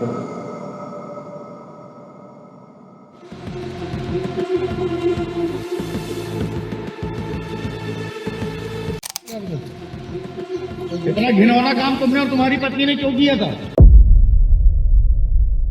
इतना घिनौना काम तुमने और तुम्हारी पत्नी ने क्यों किया था?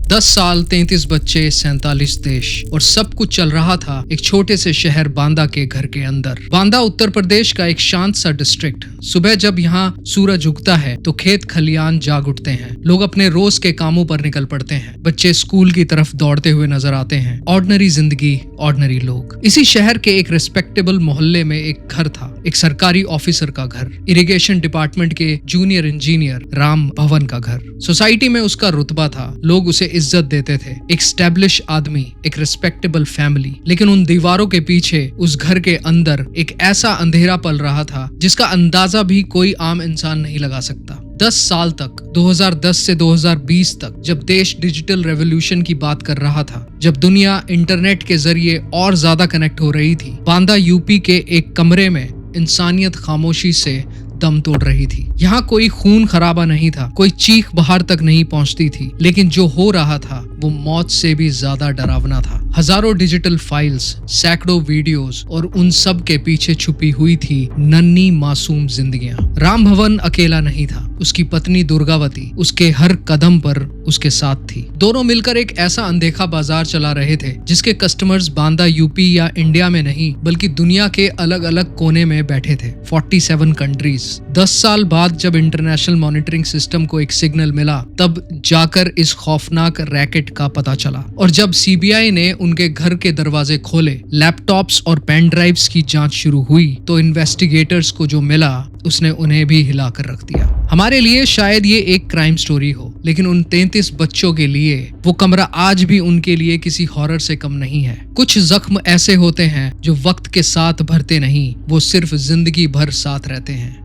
10 साल, 33 बच्चे, 47 देश और सब कुछ चल रहा था एक छोटे से शहर बांदा के घर के अंदर। बांदा उत्तर प्रदेश का एक शांत सा डिस्ट्रिक्ट। सुबह जब यहाँ सूरज उगता है तो खेत खलियान जाग उठते हैं। लोग अपने रोज के कामों पर निकल पड़ते हैं। बच्चे स्कूल की तरफ दौड़ते हुए नजर आते हैं। ऑर्डिनरी जिंदगी, ऑर्डिनरी लोग। इसी शहर के एक रिस्पेक्टेबल मोहल्ले में एक घर था, एक सरकारी ऑफिसर का घर, इरिगेशन डिपार्टमेंट के जूनियर इंजीनियर राम भवन का घर। सोसाइटी में उसका रुतबा था, लोग उसे इज्जत देते थे। एक स्टैब्लिश आदमी, एक रिस्पेक्टेबल फैमिली। लेकिन उन दीवारों के पीछे, उस घर के अंदर एक ऐसा अंधेरा पल रहा था जिसका अंदाजा भी कोई आम इंसान नहीं लगा सकता। 10 साल तक, 2010 से 2020 तक, जब देश डिजिटल रेवोल्यूशन की बात कर रहा था, जब दुनिया इंटरनेट के जरिए और ज्यादा कनेक्ट हो रही थी, बांदा यूपी के एक कमरे में इंसानियत खामोशी से दम तोड़ रही थी। यहाँ कोई खून खराबा नहीं था, कोई चीख बाहर तक नहीं पहुँचती थी, लेकिन जो हो रहा था वो मौत से भी ज्यादा डरावना था। हजारों डिजिटल फाइल्स, सैकड़ों वीडियोस और उन सब के पीछे छुपी हुई थी नन्ही मासूम जिंदगियां। राम भवन अकेला नहीं था, उसकी पत्नी दुर्गावती उसके हर कदम पर उसके साथ थी। दोनों मिलकर एक ऐसा अनदेखा बाजार चला रहे थे जिसके कस्टमर्स बांदा यूपी या इंडिया में नहीं बल्कि दुनिया के अलग अलग कोने में बैठे थे। 47 कंट्रीज। 10 साल बाद जब इंटरनेशनल मॉनिटरिंग सिस्टम को एक सिग्नल मिला, तब जाकर इस खौफनाक रैकेट का पता चला। और जब सीबीआई ने उनके घर के दरवाजे खोले, लैपटॉप्स और पेन ड्राइव्स की जांच शुरू हुई, तो इन्वेस्टिगेटर्स को जो मिला उसने उन्हें भी हिला कर रख दिया। हमारे लिए शायद ये एक क्राइम स्टोरी हो, लेकिन उन 33 बच्चों के लिए वो कमरा आज भी उनके लिए किसी हॉरर से कम नहीं है। कुछ जख्म ऐसे होते हैं जो वक्त के साथ भरते नहीं, वो सिर्फ जिंदगी भर साथ रहते हैं।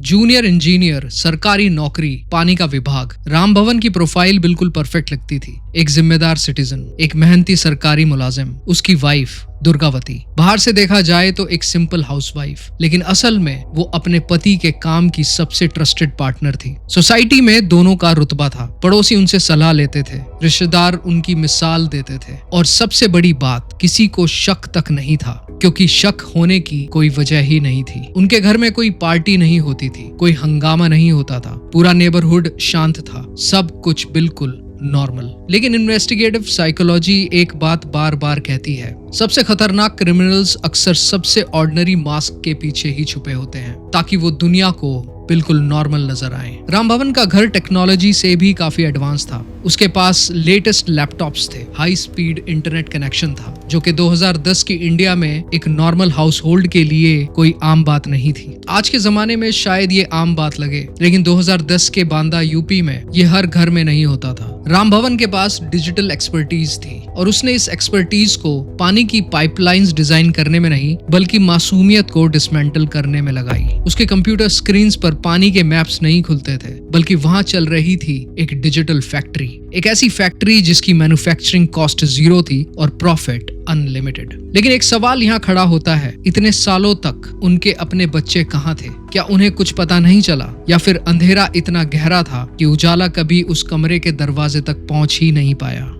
जूनियर इंजीनियर, सरकारी नौकरी, पानी का विभाग। राम भवन की प्रोफाइल बिल्कुल परफेक्ट लगती थी। एक जिम्मेदार सिटीजन, एक मेहनती सरकारी मुलाजिम। उसकी वाइफ दुर्गावती बाहर से देखा जाए तो एक सिंपल हाउसवाइफ, लेकिन असल में वो अपने पति के काम की सबसे ट्रस्टेड पार्टनर थी। सोसाइटी में दोनों का रुतबा था। पड़ोसी उनसे सलाह लेते थे, रिश्तेदार उनकी मिसाल देते थे, और सबसे बड़ी बात, किसी को शक तक नहीं था, क्योंकि शक होने की कोई वजह ही नहीं थी। उनके घर में कोई पार्टी नहीं होती थी, कोई हंगामा नहीं होता था, पूरा नेबरहुड शांत था, सब कुछ बिल्कुल नॉर्मल। लेकिन इन्वेस्टिगेटिव साइकोलॉजी एक बात बार बार कहती है, सबसे खतरनाक क्रिमिनल्स अक्सर सबसे ऑर्डिनरी मास्क के पीछे ही छुपे होते हैं, ताकि वो दुनिया को बिल्कुल नॉर्मल नजर आए। राम भवन का घर टेक्नोलॉजी से भी काफी एडवांस था। उसके पास लेटेस्ट लैपटॉप्स थे, हाई स्पीड इंटरनेट कनेक्शन था, जो कि 2010 की इंडिया में एक नॉर्मल हाउस होल्ड के लिए कोई आम बात नहीं थी। आज के जमाने में शायद ये आम बात लगे, लेकिन 2010 के बांदा यूपी में ये हर घर में नहीं होता था। राम भवन के पास डिजिटल एक्सपर्टीज थी, और उसने इस एक्सपर्टीज को पानी की पाइपलाइंस डिजाइन करने में नहीं बल्कि मासूमियत को डिसमेंटल करने में लगाई। उसके कंप्यूटर स्क्रीन्स पर पानी के मैप्स नहीं खुलते थे, बल्कि वहां चल रही थी एक डिजिटल फैक्ट्री, एक ऐसी फैक्ट्री जिसकी मैन्युफैक्चरिंग कॉस्ट 0 थी और प्रॉफिट अनलिमिटेड। लेकिन एक सवाल यहाँ खड़ा होता है, इतने सालों तक उनके अपने बच्चे कहाँ थे? क्या उन्हें कुछ पता नहीं चला, या फिर अंधेरा इतना गहरा था कि उजाला कभी उस कमरे के दरवाजे तक पहुंच ही नहीं पाया?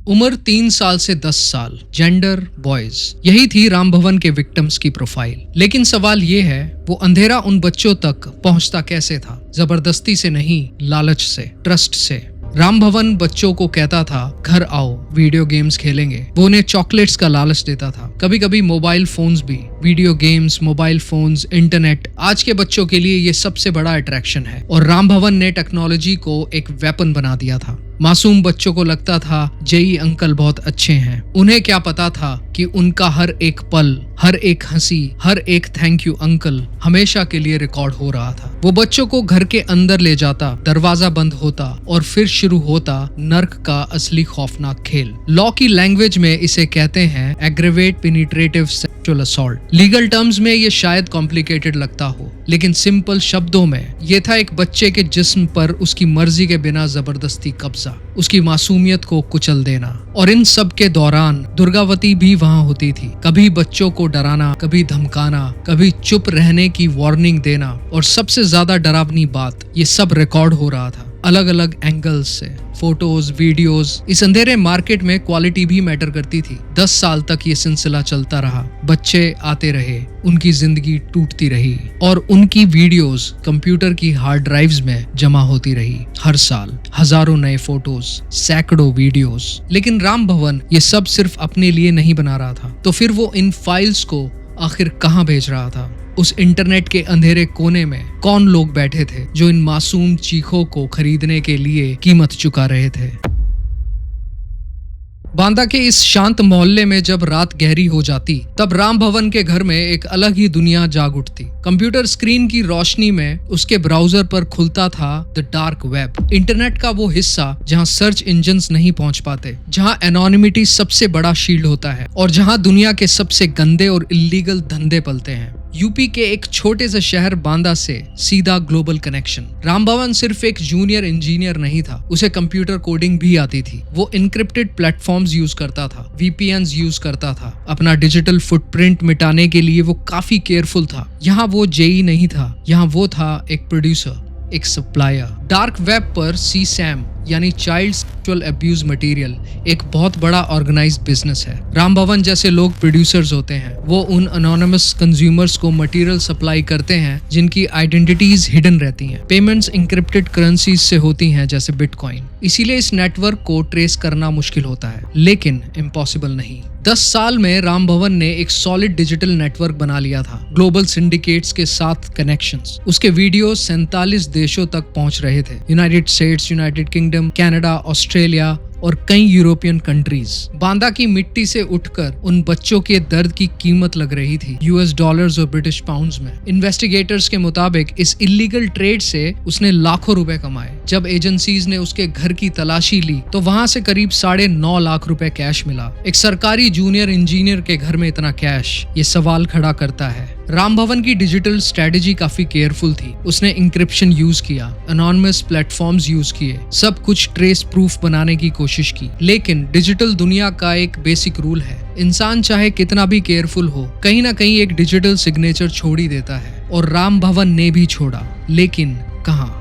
उम्र 3 साल से 10 साल, जेंडर बॉयज। यही थी राम भवन के विक्टिम्स की प्रोफाइल। लेकिन सवाल ये है, वो अंधेरा उन बच्चों तक पहुंचता कैसे था? जबरदस्ती से नहीं, लालच से, ट्रस्ट से। राम भवन बच्चों को कहता था, घर आओ, वीडियो गेम्स खेलेंगे। वो उन्हें चॉकलेट्स का लालच देता था, कभी कभी मोबाइल फोन्स भी। Video games, mobile phones, internet आज के बच्चों के लिए ये सबसे बड़ा अट्रैक्शन है, और राम भवन ने टेक्नोलॉजी को एक वेपन बना दिया था। मासूम बच्चों को लगता था जेई अंकल बहुत अच्छे हैं। उन्हें क्या पता था कि उनका हर एक पल, हर एक हंसी, हर एक थैंक यू अंकल हमेशा के लिए रिकॉर्ड हो रहा था। वो बच्चों को घर के अंदर ले जाता, दरवाजा बंद होता और फिर शुरू होता नर्क का असली खौफनाक खेल। लॉ की लैंग्वेज में इसे कहते हैं aggravate penetrative sexual sexual assault. Legal terms में ये शायद कॉम्प्लिकेटेड लगता हो, लेकिन सिंपल शब्दों में ये था एक बच्चे के जिस्म पर उसकी मर्जी के बिना जबरदस्ती कब्जा, उसकी मासूमियत को कुचल देना। और इन सब के दौरान दुर्गावती भी वहाँ होती थी। कभी बच्चों को डराना, कभी धमकाना, कभी चुप रहने की वार्निंग देना, और सबसे ज्यादा डरावनी बात, ये सब रिकॉर्ड हो रहा था अलग अलग एंगल्स से, फोटोज, वीडियोस। इस अंधेरे मार्केट में क्वालिटी भी मैटर करती थी। 10 साल तक ये सिलसिला चलता रहा। बच्चे आते रहे, उनकी जिंदगी टूटती रही, और उनकी वीडियोस कंप्यूटर की हार्ड ड्राइव्स में जमा होती रही। हर साल हजारों नए फोटोज, सैकड़ों वीडियोस। लेकिन राम भवन ये सब सिर्फ अपने लिए नहीं बना रहा था, तो फिर वो इन फाइल्स को आखिर कहाँ भेज रहा था? उस इंटरनेट के अंधेरे कोने में कौन लोग बैठे थे जो इन मासूम चीखों को खरीदने के लिए कीमत चुका रहे थे? बांदा के इस शांत मोहल्ले में जब रात गहरी हो जाती, तब राम भवन के घर में एक अलग ही दुनिया जाग उठती। कंप्यूटर स्क्रीन की रोशनी में उसके ब्राउजर पर खुलता था द डार्क वेब, इंटरनेट का वो हिस्सा जहां सर्च इंजन्स नहीं पहुंच पाते, जहां एनोनिमिटी सबसे बड़ा शील्ड होता है, और जहां दुनिया के सबसे गंदे और इल्लीगल धंधे पलते हैं। यूपी के एक छोटे से शहर बांदा से सीधा ग्लोबल कनेक्शन। राम भवन सिर्फ एक जूनियर इंजीनियर नहीं था, उसे कंप्यूटर कोडिंग भी आती थी। वो इनक्रिप्टेड प्लेटफॉर्म्स यूज करता था, VPNs यूज करता था। अपना डिजिटल फुटप्रिंट मिटाने के लिए वो काफी केयरफुल था। यहाँ वो जेई नहीं था, यहाँ वो था एक प्रोड्यूसर, एक सप्लायर। डार्क वेब पर CSAM यानी चाइल्ड सेक्सुअल अब्यूज मटेरियल एक बहुत बड़ा ऑर्गेनाइज्ड बिजनेस है। राम भवन जैसे लोग प्रोड्यूसर्स होते हैं। वो उन अनोनिमस कंज्यूमर्स को मटेरियल सप्लाई करते हैं जिनकी आइडेंटिटीज हिडन रहती हैं। पेमेंट्स इंक्रिप्टेड करेंसीज से होती हैं, जैसे बिटकॉइन। इसीलिए इस नेटवर्क को ट्रेस करना मुश्किल होता है, लेकिन इम्पॉसिबल नहीं। 10 साल में राम भवन ने एक सॉलिड डिजिटल नेटवर्क बना लिया था, ग्लोबल सिंडिकेट्स के साथ कनेक्शंस। उसके वीडियो 47 देशों तक पहुंच रहे थे। United states, United kingdom, Canada, Australia और कई यूरोपियन कंट्रीज। बांदा की मिट्टी से उठकर उन बच्चों के दर्द की कीमत लग रही थी $US और ब्रिटिश पाउंड्स में। इन्वेस्टिगेटर्स के मुताबिक इस इलीगल ट्रेड से उसने लाखों रुपए कमाए। जब एजेंसीज ने उसके घर की तलाशी ली तो वहां से करीब 9.5 लाख रुपए कैश मिला। एक सरकारी जूनियर इंजीनियर के घर में इतना कैश, ये सवाल खड़ा करता है। राम भवन की डिजिटल स्ट्रेटेजी काफी केयरफुल थी। उसने इंक्रिप्शन यूज किया, अनोनिमस प्लेटफॉर्म्स यूज किए, सब कुछ ट्रेस प्रूफ बनाने की कोशिश की। लेकिन डिजिटल दुनिया का एक बेसिक रूल है, इंसान चाहे कितना भी केयरफुल हो, कहीं ना कहीं एक डिजिटल सिग्नेचर छोड़ ही देता है। और राम भवन ने भी छोड़ा, लेकिन कहाँ?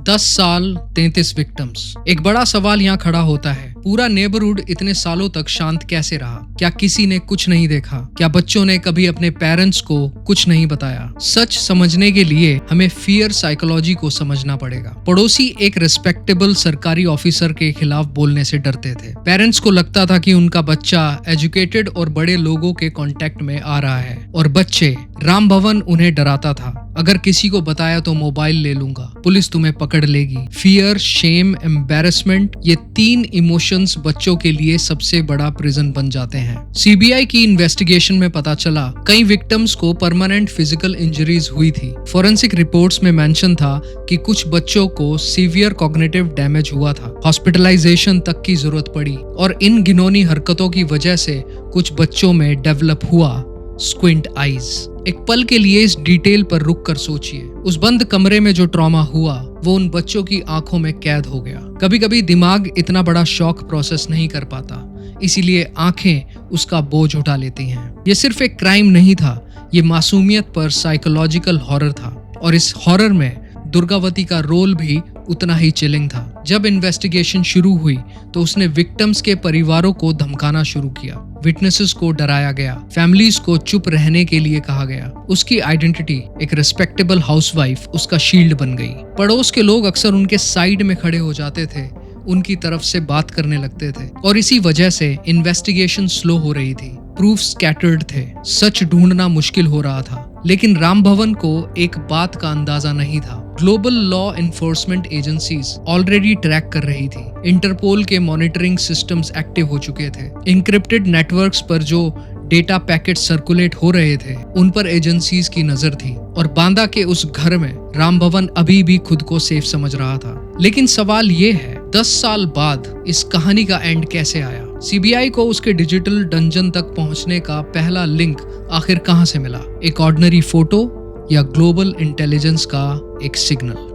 दस साल 33 विक्टिम्स। एक बड़ा सवाल यहाँ खड़ा होता है, पूरा नेबरहुड इतने सालों तक शांत कैसे रहा? क्या किसी ने कुछ नहीं देखा? क्या बच्चों ने कभी अपने पेरेंट्स को कुछ नहीं बताया? सच समझने के लिए हमें फियर साइकोलॉजी को समझना पड़ेगा। पड़ोसी एक रिस्पेक्टेबल सरकारी ऑफिसर के खिलाफ बोलने से डरते थे। पेरेंट्स को लगता था कि उनका बच्चा एजुकेटेड और बड़े लोगों के कांटेक्ट में आ रहा है, और बच्चे, राम भवन उन्हें डराता था। अगर किसी को बताया तो मोबाइल ले लूंगा, पुलिस तुम्हें पकड़ लेगी। फियर, शेम, एम्बैरेसमेंट, ये 3 इमोशंस बच्चों के लिए सबसे बड़ा प्रिजन बन जाते हैं। CBI की इन्वेस्टिगेशन में पता चला कई विक्टिम्स को परमानेंट फिजिकल इंजरीज हुई थी। फोरेंसिक रिपोर्ट्स में मेंशन था कि कुछ बच्चों को सीवियर कॉग्निटिव डैमेज हुआ था, हॉस्पिटलाइजेशन तक की जरूरत पड़ी, और इन घिनौनी हरकतों की वजह से कुछ बच्चों में डेवलप हुआ स्क्विंट आईज। एक पल के लिए इस डिटेल पर रुक कर सोचिए। उस बंद कमरे में जो ट्रॉमा हुआ वो उन बच्चों की आंखों में कैद हो गया। कभी कभी दिमाग इतना बड़ा शॉक प्रोसेस नहीं कर पाता, इसीलिए आंखें उसका बोझ उठा लेती हैं। ये सिर्फ एक क्राइम नहीं था, ये मासूमियत पर साइकोलॉजिकल हॉरर था, और इस हॉरर में दुर्गावती का रोल भी उतना ही चिलिंग था। जब इन्वेस्टिगेशन शुरू हुई तो उसने विक्टिम्स के परिवारों को धमकाना शुरू किया, विटनेसेस को डराया गया, फैमिलीज को चुप रहने के लिए कहा गया। उसकी आइडेंटिटी, एक रिस्पेक्टेबल हाउसवाइफ, उसका शील्ड बन गई। पड़ोस के लोग अक्सर उनके साइड में खड़े हो जाते थे, उनकी तरफ से बात करने लगते थे, और इसी वजह से इन्वेस्टिगेशन स्लो हो रही थी। प्रूफ स्कैटर्ड थे, सच ढूंढना मुश्किल हो रहा था। लेकिन राम भवन को एक बात का अंदाजा नहीं था, global law enforcement agencies already track कर रही थी। इंटरपोल के मॉनिटरिंग सिस्टम्स एक्टिव हो चुके थे। इंक्रिप्टेड नेटवर्क्स पर जो डेटा पैकेट सर्कुलेट हो रहे थे उन पर एजेंसीज की नजर थी, और बांदा के उस घर में राम भवन अभी भी खुद को सेफ समझ रहा था। लेकिन सवाल ये है, 10 साल बाद इस कहानी का एंड कैसे आया? सीबीआई को उसके डिजिटल डंजन तक पहुंचने का पहला लिंक आखिर कहां से मिला? एक ऑर्डिनरी फोटो या ग्लोबल इंटेलिजेंस का एक सिग्नल?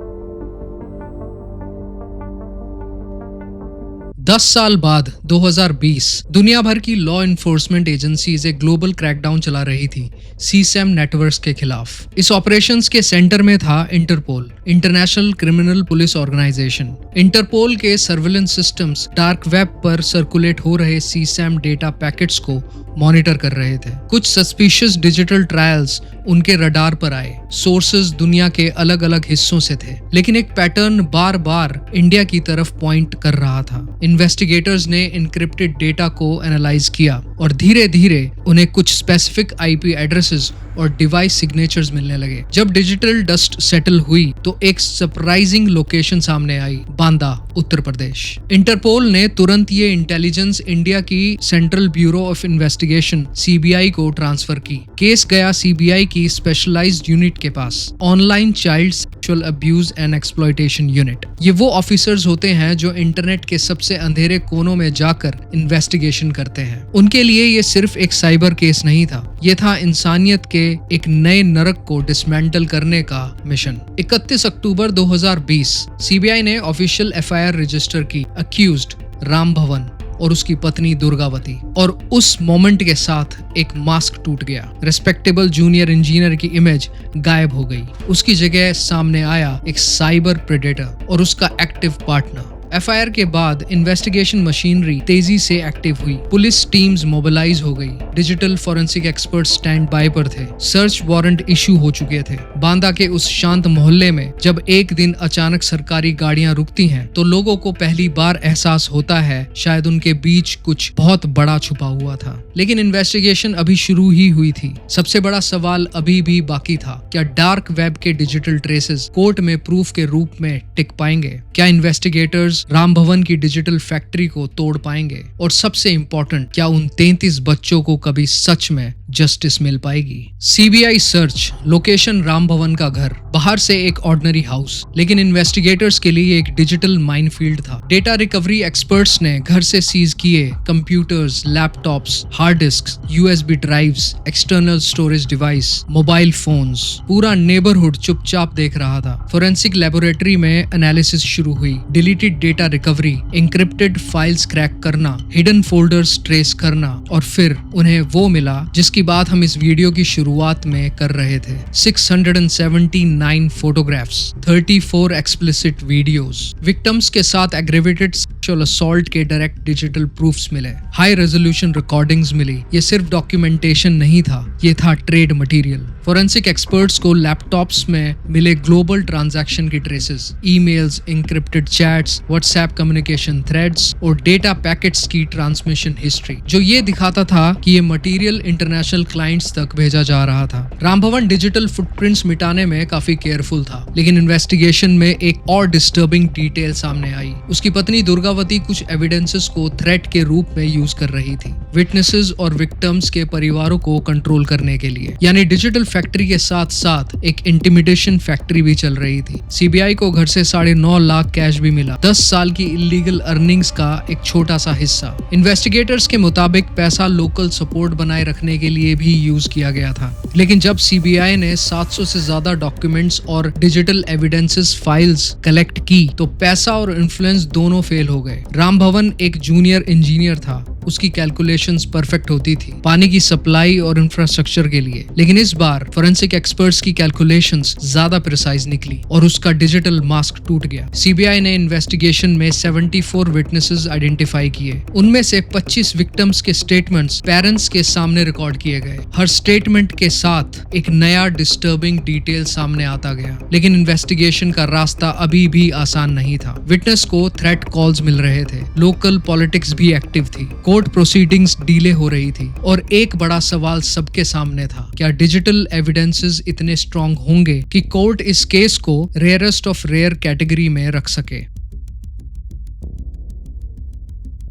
10 साल बाद 2020 दुनिया भर की लॉ इन्फोर्समेंट एजेंसीज एक ग्लोबल क्रैकडाउन चला रही थी सीसैम नेटवर्क्स के खिलाफ। इस ऑपरेशंस के सेंटर में था Interpol, international criminal police organisation. Interpol के सर्विलेंस सिस्टम्स डार्क वेब पर सर्कुलेट हो रहे सीसैम डेटा पैकेट्स को मॉनिटर कर रहे थे। कुछ सस्पिशियस डिजिटल ट्रायल्स उनके रडार पर आए। सोर्सेज दुनिया के अलग अलग हिस्सों से थे, लेकिन एक पैटर्न बार बार इंडिया की तरफ पॉइंट कर रहा था। इन्वेस्टिगेटर्स ने इनक्रिप्टेड डेटा को एनालाइज किया और धीरे धीरे उन्हें कुछ स्पेसिफिक आईपी एड्रेसेस और डिवाइस सिग्नेचर्स मिलने लगे। जब डिजिटल डस्ट सेटल हुई तो एक सरप्राइजिंग लोकेशन सामने आई, बांदा, उत्तर प्रदेश। इंटरपोल ने तुरंत ये इंटेलिजेंस इंडिया की Central Bureau of Investigation CBI को ट्रांसफर की। केस गया सीबीआई की स्पेशलाइज्ड यूनिट के पास, online child sexual abuse and exploitation unit. ये वो ऑफिसर्स होते हैं जो इंटरनेट के सबसे अंधेरे कोनों में जाकर इन्वेस्टिगेशन करते हैं। उनके लिए ये सिर्फ एक साइबर केस नहीं था, ये था इंसानियत के एक नए नरक को डिसमेंटल करने का मिशन। 31 अक्टूबर 2020 सीबीआई ने ऑफिशियल एफआईआर रजिस्टर की अक्यूज्ड राम भवन और उसकी पत्नी दुर्गावती, और उस मोमेंट के साथ एक मास्क टूट गया। रिस्पेक्टेबल जूनियर इंजीनियर की इमेज गायब हो गई। उसकी जगह सामने आया एक साइबर प्रेडेटर और उसका एक्टिव पार्टनर। एफआईआर के बाद इन्वेस्टिगेशन मशीनरी तेजी से एक्टिव हुई। पुलिस टीम्स मोबिलाइज हो गई। Digital forensic expert stand by पर थे। सर्च वारंट इशू हो चुके थे। बांदा के उस शांत मोहल्ले में जब एक दिन अचानक सरकारी गाड़ियां रुकती हैं तो लोगों को पहली बार एहसास होता है शायद उनके बीच कुछ बहुत बड़ा छुपा हुआ था। लेकिन इन्वेस्टिगेशन अभी शुरू ही हुई थी। सबसे बड़ा सवाल अभी भी बाकी था, क्या डार्क वेब के डिजिटल ट्रेसेस कोर्ट में प्रूफ के रूप में टिक पाएंगे? क्या इन्वेस्टिगेटर्स राम भवन की डिजिटल फैक्ट्री को तोड़ पाएंगे? और सबसे इंपॉर्टेंट, क्या उन 33 बच्चों को कभी सच में जस्टिस मिल पाएगी? सीबीआई सर्च, लोकेशन राम भवन का घर, बाहर से एक ऑर्डिनरी हाउस, लेकिन इन्वेस्टिगेटर्स के लिए एक डिजिटल माइनफील्ड था। डेटा रिकवरी एक्सपर्ट्स ने घर से सीज किए computers, laptops, hard disk, USB drives, external storage device, mobile phones. पूरा नेबरहुड चुपचाप देख रहा था। फोरेंसिक लेबोरेटरी में एनालिसिस शुरू हुई। Deleted data recovery, encrypted files crack करना, हिडन फोल्डर्स ट्रेस करना, और फिर उन्हें वो मिला जिसकी बात हम इस वीडियो की शुरुआत में कर रहे थे। 679 फोटोग्राफ्स, 34 एक्सप्लिसिट वीडियोस, विक्टिम्स के साथ एग्रेवेटेड सेक्सुअल असॉल्ट के डायरेक्ट डिजिटल प्रूफ्स मिले, हाई रेजोल्यूशन रिकॉर्डिंग्स मिली। ये सिर्फ डॉक्यूमेंटेशन नहीं था, ये था ट्रेड मटेरियल। फोरेंसिक एक्सपर्ट्स को लैपटॉप्स में मिले ग्लोबल ट्रांजैक्शन की traces, emails, encrypted chats, WhatsApp communication threads और डेटा पैकेट्स की ट्रांसमिशन हिस्ट्री, जो ये दिखाता था कि ये मटेरियल इंटरनेशनल क्लाइंट्स तक भेजा जा रहा था। राम भवन डिजिटल फुटप्रिंट्स मिटाने में काफी केयरफुल था, लेकिन इन्वेस्टिगेशन में एक और डिस्टर्बिंग डिटेल सामने आई। उसकी पत्नी दुर्गावती कुछ एविडेंसेस को थ्रेट के रूप में यूज कर रही थी, विटनेसेस और विक्टिम्स के परिवारों को कंट्रोल करने के लिए। यानी डिजिटल फैक्ट्री के साथ साथ एक इंटिमिडेशन फैक्ट्री भी चल रही थी। सीबीआई को घर से 9.5 लाख कैश भी मिला, 10 साल की इलीगल अर्निंग्स का एक छोटा सा हिस्सा। इन्वेस्टिगेटर्स के मुताबिक पैसा लोकल सपोर्ट बनाए रखने के लिए भी यूज किया गया था। लेकिन जब सीबीआई ने 700 से ज्यादा डॉक्यूमेंट्स और डिजिटल एविडेंसेस फाइल्स कलेक्ट की तो पैसा और इन्फ्लुएंस दोनों फेल हो गए। राम भवन एक जूनियर इंजीनियर था, उसकी कैलकुलेशंस परफेक्ट होती थी पानी की सप्लाई और इंफ्रास्ट्रक्चर के लिए, लेकिन इस बार फोरेंसिक एक्सपर्ट्स की कैलकुलेशंस ज्यादा प्रिसाइज निकली और उसका डिजिटल मास्क टूट गया। सीबीआई ने इन्वेस्टिगेशन में 74 विटनेसेस आइडेंटिफाई किए। उनमें से 25 विक्टिम्स के स्टेटमेंट्स पेरेंट्स के सामने रिकॉर्ड किए गए। हर स्टेटमेंट के साथ एक नया डिस्टर्बिंग डिटेल सामने आता गया, लेकिन इन्वेस्टिगेशन का रास्ता अभी भी आसान नहीं था। विटनेस को थ्रेट कॉल्स मिल रहे थे, लोकल पॉलिटिक्स भी एक्टिव थी, कोर्ट प्रोसीडिंग्स डिले हो रही थी, और एक बड़ा सवाल सबके सामने था, क्या डिजिटल एविडेंसेस इतने स्ट्रॉन्ग होंगे कि कोर्ट इस केस को रेयरेस्ट ऑफ रेयर कैटेगरी में रख सके?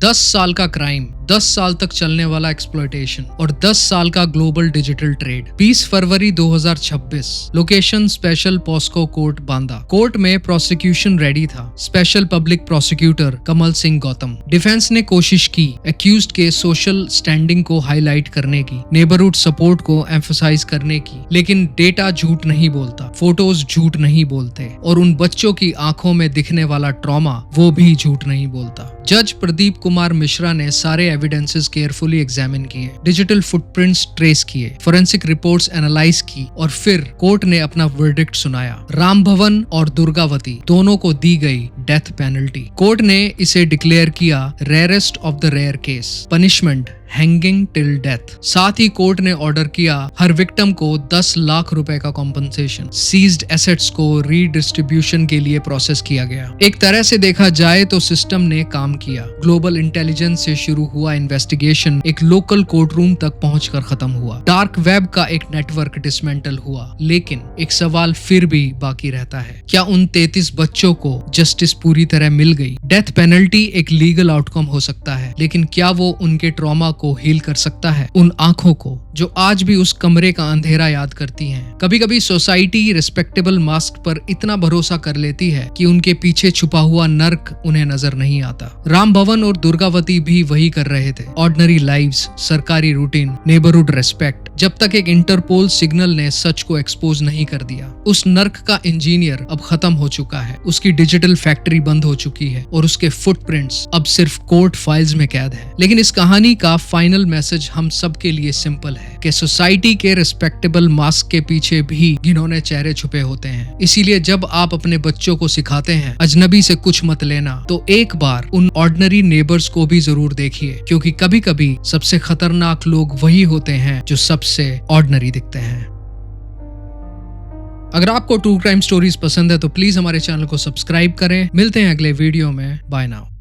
10 साल का क्राइम, 10 साल तक चलने वाला एक्सप्लॉयटेशन और 10 साल का ग्लोबल डिजिटल ट्रेड। 20 फरवरी 2026, location special POCSO court Banda. Court में प्रोसिक्यूशन रेडी था। Special public prosecutor Kamal Singh Gautam. Defence ने कोशिश की एक्यूज्ड के सोशल स्टैंडिंग को हाईलाइट करने की, नेबरहुड सपोर्ट को एम्फसाइज करने की, लेकिन डेटा झूठ नहीं बोलता, फोटोज झूठ नहीं बोलते और उन बच्चों की आंखों में दिखने वाला ट्रॉमा वो भी झूठ नहीं बोलता। जज प्रदीप कुमार मिश्रा ने सारे एविडेंसेस केयरफुली एग्जामिन किए, डिजिटल फुटप्रिंट्स ट्रेस किए, फोरेंसिक रिपोर्ट्स एनालाइज की और फिर कोर्ट ने अपना वर्डिक्ट सुनाया। राम भवन और दुर्गावती दोनों को दी गई डेथ पेनल्टी। कोर्ट ने इसे डिक्लेयर किया rarest of the rare case, punishment hanging till death. साथ ही कोर्ट ने ऑर्डर किया हर विक्टिम को 10 लाख रुपए का कॉम्पनसेशन। सीज्ड एसेट्स को रीडिस्ट्रीब्यूशन के लिए प्रोसेस किया गया। एक तरह से देखा जाए तो सिस्टम ने काम किया। ग्लोबल इंटेलिजेंस से शुरू हुआ इन्वेस्टिगेशन एक लोकल कोर्ट रूम तक पहुंचकर खत्म हुआ। डार्क वेब का एक नेटवर्क डिसमेंटल हुआ। लेकिन एक सवाल फिर भी बाकी रहता है, क्या उन 33 बच्चों को जस्टिस पूरी तरह मिल गई? डेथ पेनल्टी एक लीगल आउटकम हो सकता है, लेकिन क्या वो उनके ट्रॉमा को हील कर सकता है? उन आंखों को जो आज भी उस कमरे का अंधेरा याद करती हैं। कभी कभी सोसाइटी रिस्पेक्टेबल मास्क पर इतना भरोसा कर लेती है कि उनके पीछे छुपा हुआ नर्क उन्हें नजर नहीं आता। राम भवन और दुर्गावती भी वही कर रहे थे। ऑर्डिनरी लाइव्स, सरकारी रूटीन, नेबरहुड रेस्पेक्ट, जब तक एक इंटरपोल सिग्नल ने सच को एक्सपोज नहीं कर दिया। उस नर्क का इंजीनियर अब खत्म हो चुका है, उसकी डिजिटल फैक्ट्री बंद हो चुकी है और उसके फुटप्रिंट्स अब सिर्फ कोर्ट फाइल्स में कैद है। लेकिन इस कहानी का फाइनल मैसेज हम सब के लिए सिंपल है कि सोसाइटी के रिस्पेक्टेबल मास्क के पीछे भी घिनौने चेहरे छुपे होते हैं। इसीलिए जब आप अपने बच्चों को सिखाते हैं अजनबी से कुछ मत लेना, तो एक बार उन ऑर्डिनरी नेबर्स को भी जरूर देखिए, क्योंकि कभी कभी सबसे खतरनाक लोग वही होते हैं जो सबसे ऑर्डिनरी दिखते हैं। अगर आपको ट्रू क्राइम स्टोरीज पसंद है तो प्लीज हमारे चैनल को सब्सक्राइब करें। मिलते हैं अगले वीडियो में। Bye now.